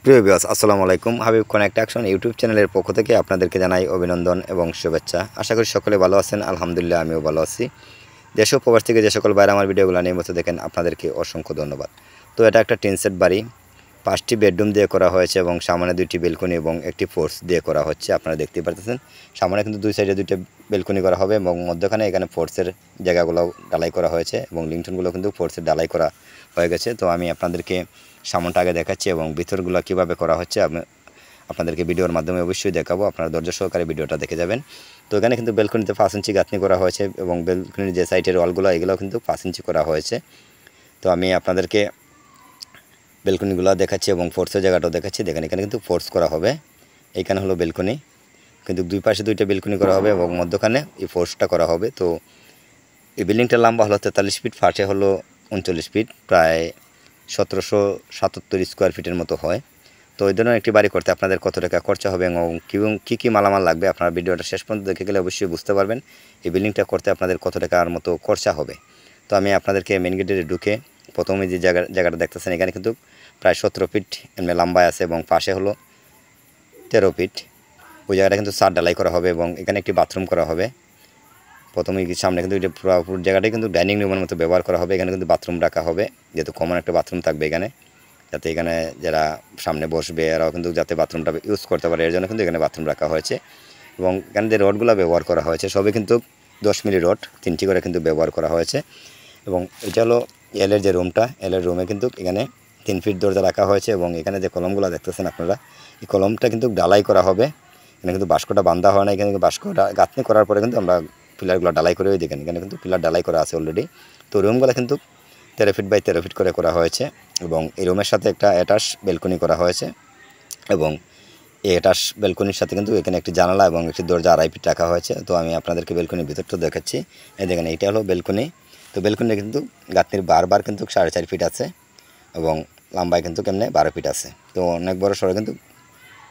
প্রিয় ভিউয়ার্স আসসালামু আলাইকুম। হাবিব কানেক্ট অ্যাকশন ইউটিউব চ্যানেলের পক্ষ থেকে আপনাদেরকে জানাই অভিনন্দন এবং শুভেচ্ছা। আশা করি সকলে ভালো আছেন। আলহামদুলিল্লাহ আমিও ভালো আছি। দেশ ও প্রবাস থেকে যে সকল ভাইরা আমার ভিডিওগুলো নিয়মিত দেখেন আপনাদেরকে অসংখ্য ধন্যবাদ। তো এটা একটা টিন সেট বাড়ি, 5টি বেডরুম দিয়ে করা হয়েছে এবং সামনে 2টি বেলকনি এবং একটি ফোর্স দিয়ে করা হচ্ছে। আপনারা দেখতেই পারতেছেন সামনে কিন্তু দুই সাইডে 2টা বেলকনি করা হবে এবং মধ্যখানে এখানে ফোর্সের জায়গাগুলো ঢালাই করা হয়েছে এবং লিংটনগুলো কিন্তু ফোর্সের ঢালাই করা হয়ে গেছে। তো আমি আপনাদেরকে সামনটা আগে দেখাচ্ছি এবং ভিতরগুলো কীভাবে করা হচ্ছে আপনাদেরকে ভিডিওর মাধ্যমে অবশ্যই দেখাবো। আপনারা ধৈর্য সহকারে ভিডিওটা দেখে যাবেন। তো এখানে কিন্তু বেলকনিতে 5 ইঞ্চি গাঁথনি করা হয়েছে এবং বেলকনির যে সাইডের ওয়ালগুলো এগুলো কিন্তু 5 ইঞ্চি করা হয়েছে। তো আমি আপনাদেরকে বেলকনিগুলো দেখাচ্ছি এবং ফোর্সের জায়গাটাও দেখাচ্ছি। দেখেন এখানে কিন্তু ফোর্স করা হবে। এইখানে হলো বেলকনি, কিন্তু দুই পাশে 2টা বেলকনি করা হবে এবং মধ্যখানে এই ফোর্সটা করা হবে। তো এই বিল্ডিংটার লম্বা হলো 43 ফিট, ফাটে হলো 39 ফিট, প্রায় 1777 স্কোয়ার ফিটের মতো হয়। তো এই ধরনের একটি বাড়ি করতে আপনাদের কত টাকা খরচা হবে এবং কী কী মালামাল লাগবে আপনারা ভিডিওটা শেষ পর্যন্ত দেখে গেলে অবশ্যই বুঝতে পারবেন এই বিল্ডিংটা করতে আপনাদের কত টাকার মতো খরচা হবে। তো আমি আপনাদেরকে মেন গেটে ঢুকে প্রথমে যে জায়গাটা দেখতেছেন এখানে কিন্তু প্রায় 17 ফিট এমনি লম্বায় আছে এবং পাশে হলো 13 ফিট। ওই জায়গাটা কিন্তু ছাদ ঢালাই করা হবে এবং এখানে একটি বাথরুম করা হবে। প্রথমেই সামনে কিন্তু এটা পুরো জায়গাটাই কিন্তু ডাইনিং রুমের মতো ব্যবহার করা হবে। এখানে কিন্তু বাথরুম রাখা হবে, যেহেতু কমন একটা বাথরুম থাকবে এখানে, যাতে এখানে যারা সামনে বসবে এরাও কিন্তু যাতে বাথরুমটা ইউজ করতে পারে এর জন্য কিন্তু এখানে বাথরুম রাখা হয়েছে। এবং এখানে যে রডগুলো ব্যবহার করা হয়েছে সবই কিন্তু 10 মিলি রড 3টি করে কিন্তু ব্যবহার করা হয়েছে। এবং এটা হলো এলের যে রুমটা, এলের রুমে কিন্তু এখানে 3 ফিট দরজা রাখা হয়েছে এবং এখানে যে কলমগুলো দেখতেছেন আপনারা, এই কলমটা কিন্তু ডালাই করা হবে। এখানে কিন্তু বাস্কটা বাঁধা হয় না, এখানে কিন্তু বাস্কটা গাঁথনি করার পরে কিন্তু আমরা পিলারগুলো ডালাই করে দেখেন এখানে কিন্তু পিলার ডালাই করা আছে অলরেডি। তো রুমগুলো কিন্তু 13 ফিট বাই 13 ফিট করে করা হয়েছে এবং এই রুমের সাথে একটা অ্যাটাচ বেলকনি করা হয়েছে এবং এই অ্যাটাচ বেলকনির সাথে কিন্তু এখানে একটি জানালা এবং একটি দরজা 2.5 ফিট রাখা হয়েছে। তো আমি আপনাদেরকে বেলকনির ভিতরটা দেখাচ্ছি। এই দেখেন এইটা হলো বেলকনি। তো বেলকনি কিন্তু গাঁথনির বারবার কিন্তু 4.5 ফিট আছে এবং লম্বায় কিন্তু কেমনে 12 ফিট আছে। তো অনেক বড় সড়ো কিন্তু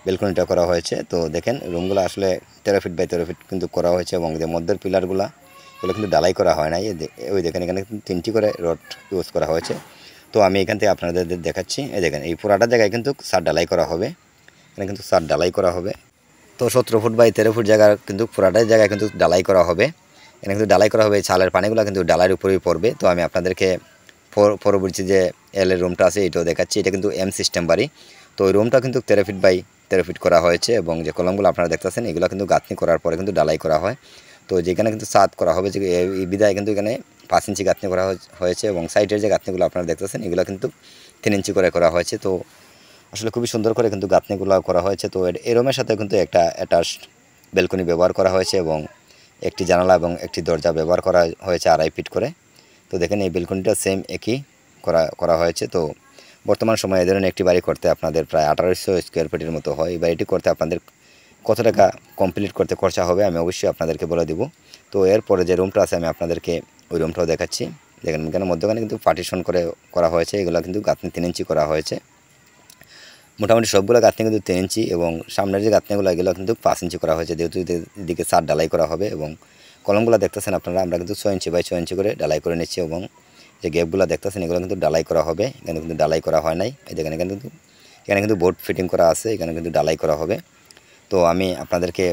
বেলকনিটা করা হয়েছে। তো দেখেন রুমগুলো আসলে 13 ফিট বাই 13 ফিট কিন্তু করা হয়েছে এবং যে মধ্যের পিলারগুলো এগুলো কিন্তু ডালাই করা হয় নাই। ওই দেখেন এখানে 3টি করে রড ইউজ করা হয়েছে। তো আমি এখান থেকে আপনাদের দেখাচ্ছি। এই দেখেন এই পুরাটা জায়গায় কিন্তু ছাদ ডালাই করা হবে, এখানে কিন্তু ছাদ ডালাই করা হবে। তো 17 ফুট বাই 13 ফুট জায়গা কিন্তু পুরাটাই জায়গায় কিন্তু ডালাই করা হবে। এখানে কিন্তু ডালাই করা হবে, এই চালের পানিগুলো কিন্তু ডালাইয়ের উপরেই পড়বে। তো আমি আপনাদেরকে পরবর্তী যে এলের রুমটা আছে এটাও দেখাচ্ছি। এটা কিন্তু এম সিস্টেম বাড়ি। তো ওই রুমটা কিন্তু 13 ফিট বাই 13 ফিট করা হয়েছে এবং যে কলমগুলো আপনারা দেখতেছেন এগুলো কিন্তু গাঁথনি করার পরে কিন্তু ডালাই করা হয়। তো যেখানে কিন্তু ছাদ করা হবে যে এই বিদায় কিন্তু এখানে 5 ইঞ্চি গাঁথনি করা হয়েছে এবং সাইডের যে গাঁথনিগুলো আপনারা দেখতেছেন এগুলো কিন্তু 3 ইঞ্চি করে করা হয়েছে। তো আসলে খুবই সুন্দর করে কিন্তু গাঁথনিগুলো করা হয়েছে। তো এই রুমের সাথে কিন্তু একটা অ্যাটাচড বেলকনি ব্যবহার করা হয়েছে এবং একটি জানালা এবং একটি দরজা ব্যবহার করা হয়েছে 2.5 ফিট করে। তো দেখেন এই বেলকনিটা সেম একই করা হয়েছে। তো বর্তমান সময়ে এই ধরনের একটি বাড়ি করতে আপনাদের প্রায় 1800 স্কোয়ার ফিটের মতো হয়। এই বাড়িটি করতে আপনাদের কত টাকা কমপ্লিট করতে খরচা হবে আমি অবশ্যই আপনাদেরকে বলে দিব। তো এরপরে যে রুমটা আছে আমি আপনাদেরকে ওই রুমটাও দেখাচ্ছি। দেখেন এখানে মধ্যখানে কিন্তু পার্টিশন করা হয়েছে, এগুলো কিন্তু গাঁথনি 3 ইঞ্চি করা হয়েছে। মোটামুটি সবগুলো গাঁথনি কিন্তু 3 ইঞ্চি এবং সামনের যে গাঁথনিগুলো এগুলো কিন্তু 5 ইঞ্চি করা হয়েছে, যেহেতু এদিকে ছাদ ডালাই করা হবে। এবং কলমগুলো দেখতেছেন আপনারা, আমরা কিন্তু 6 ইঞ্চি বাই 6 ইঞ্চি করে ডালাই করে নিচ্ছি এবং যে গ্যাপগুলো দেখতেছেন এগুলো কিন্তু ডালাই করা হবে। এখানে কিন্তু ডালাই করা হয় নাই, এই দেখেন এখানে কিন্তু বোর্ড ফিটিং করা আছে, এখানে কিন্তু ডালাই করা হবে। তো আমি আপনাদেরকে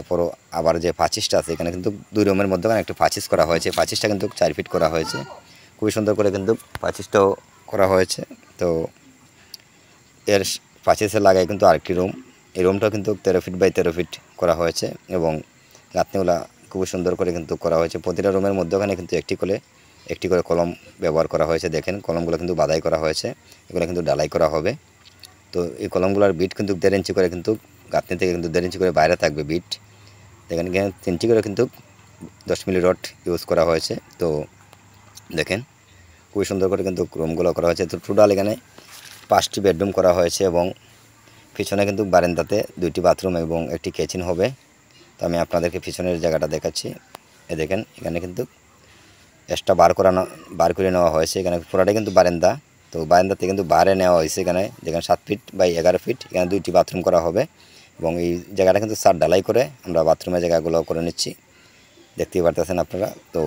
আবার যে পাঁচিশটা আছে এখানে কিন্তু 2 রুমের মধ্যখানে একটা পাঁচিশ করা হয়েছে। পাঁচিশটা কিন্তু 4 ফিট করা হয়েছে, খুবই সুন্দর করে কিন্তু পাঁচিশটাও করা হয়েছে। তো এর পাঁচিশে লাগায় কিন্তু আরেকটি রুম, এই রুমটাও কিন্তু 13 ফিট বাই 13 ফিট করা হয়েছে এবং গাঁথনিগুলো খুবই সুন্দর করে কিন্তু করা হয়েছে। প্রতিটা রুমের মধ্যখানে কিন্তু একটি করে কলম ব্যবহার করা হয়েছে। দেখেন কলমগুলো কিন্তু বাধাই করা হয়েছে, এগুলো কিন্তু ডালাই করা হবে। তো এই কলমগুলোর বিট কিন্তু 1.5 ইঞ্চি করে কিন্তু গাঁথনি থেকে কিন্তু 1.5 ইঞ্চি করে বাইরে থাকবে বিট। দেখেন এখানে 3টি করে কিন্তু 10 মিলি রড ইউজ করা হয়েছে। তো দেখেন খুবই সুন্দর করে কিন্তু রুমগুলো করা হয়েছে। তো টোটাল এখানে 5টি বেডরুম করা হয়েছে এবং পিছনে কিন্তু বারান্দাতে 2টি বাথরুম এবং একটি কিচেন হবে। তো আমি আপনাদেরকে পিছনের জায়গাটা দেখাচ্ছি। এই দেখেন এখানে কিন্তু এক্সট্রা বার করে নেওয়া হয়েছে, এখানে পুরাটাই কিন্তু বারান্দা। তো বারান্দাতে কিন্তু বাইরে নেওয়া হয়েছে, এখানে যেখানে 7 ফিট বাই 11 ফিট এখানে 2টি বাথরুম করা হবে এবং এই জায়গাটা কিন্তু ছাদ ঢালাই করে আমরা বাথরুমের জায়গাগুলো করে নিচ্ছি, দেখতেই পারতেছেন আপনারা। তো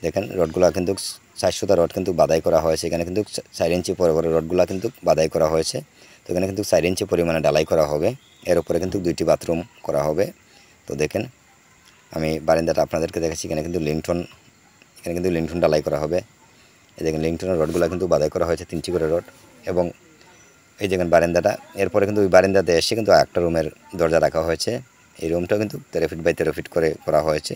দেখেন রডগুলো কিন্তু 4 সুতা রড কিন্তু বাধাই করা হয়েছে, এখানে কিন্তু 4 ইঞ্চি বড় বড় রডগুলো কিন্তু বাধাই করা হয়েছে। তো এখানে কিন্তু 4 ইঞ্চি পরিমাণে ঢালাই করা হবে। এর উপরে কিন্তু 2টি বাথরুম করা হবে। তো দেখেন আমি বারান্দাটা আপনাদেরকে দেখাচ্ছি। এখানে কিন্তু লিংটন ঢালাই করা হবে। এই দেখেন লিংটনের রডগুলো কিন্তু বাধাই করা হয়েছে 3টি করে রড। এবং এই দেখেন বারান্দাটা, এরপরে কিন্তু ওই বারান্দাতে এসে কিন্তু একটা রুমের দরজা রাখা হয়েছে। এই রুমটাও কিন্তু 13 ফিট বাই 13 ফিট করে করা হয়েছে।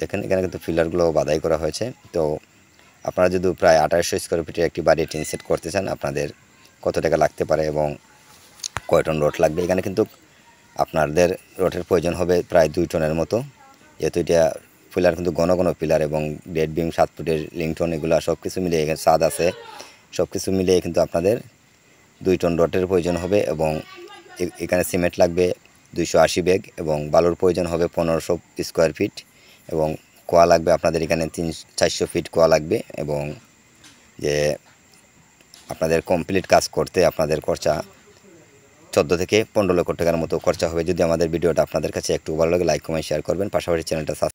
দেখেন এখানে কিন্তু পিলারগুলো বাধাই করা হয়েছে। তো আপনারা যদি প্রায় 2800 স্কোয়ার ফিটের একটি বাড়ি টিন সেট করতে চান, আপনাদের কত টাকা লাগতে পারে এবং কয় টন রড লাগবে। এখানে কিন্তু আপনাদের রডের প্রয়োজন হবে প্রায় 2 টনের মতো, যেহেতু এটা পিলার কিন্তু ঘন ঘন পিলার এবং গ্রেড বিম 7 ফুটের লিংটন, এগুলো সব কিছু মিলিয়ে এখানে ছাদ আছে, সব কিছু মিলিয়ে কিন্তু আপনাদের 2 টন রডের প্রয়োজন হবে। এবং এখানে সিমেন্ট লাগবে 280 ব্যাগ এবং বালুর প্রয়োজন হবে 1500 স্কোয়ার ফিট এবং কোয়া লাগবে আপনাদের এখানে 400 ফিট কোয়া লাগবে। এবং যে আপনাদের কমপ্লিট কাজ করতে আপনাদের খরচা 14 থেকে 15 লক্ষ টাকার মতো খরচা হবে। যদি আমাদের ভিডিওটা আপনাদের কাছে একটু ভালো লাগে, লাইক কমেন্ট শেয়ার করবেন, পাশাপাশি চ্যানেলটা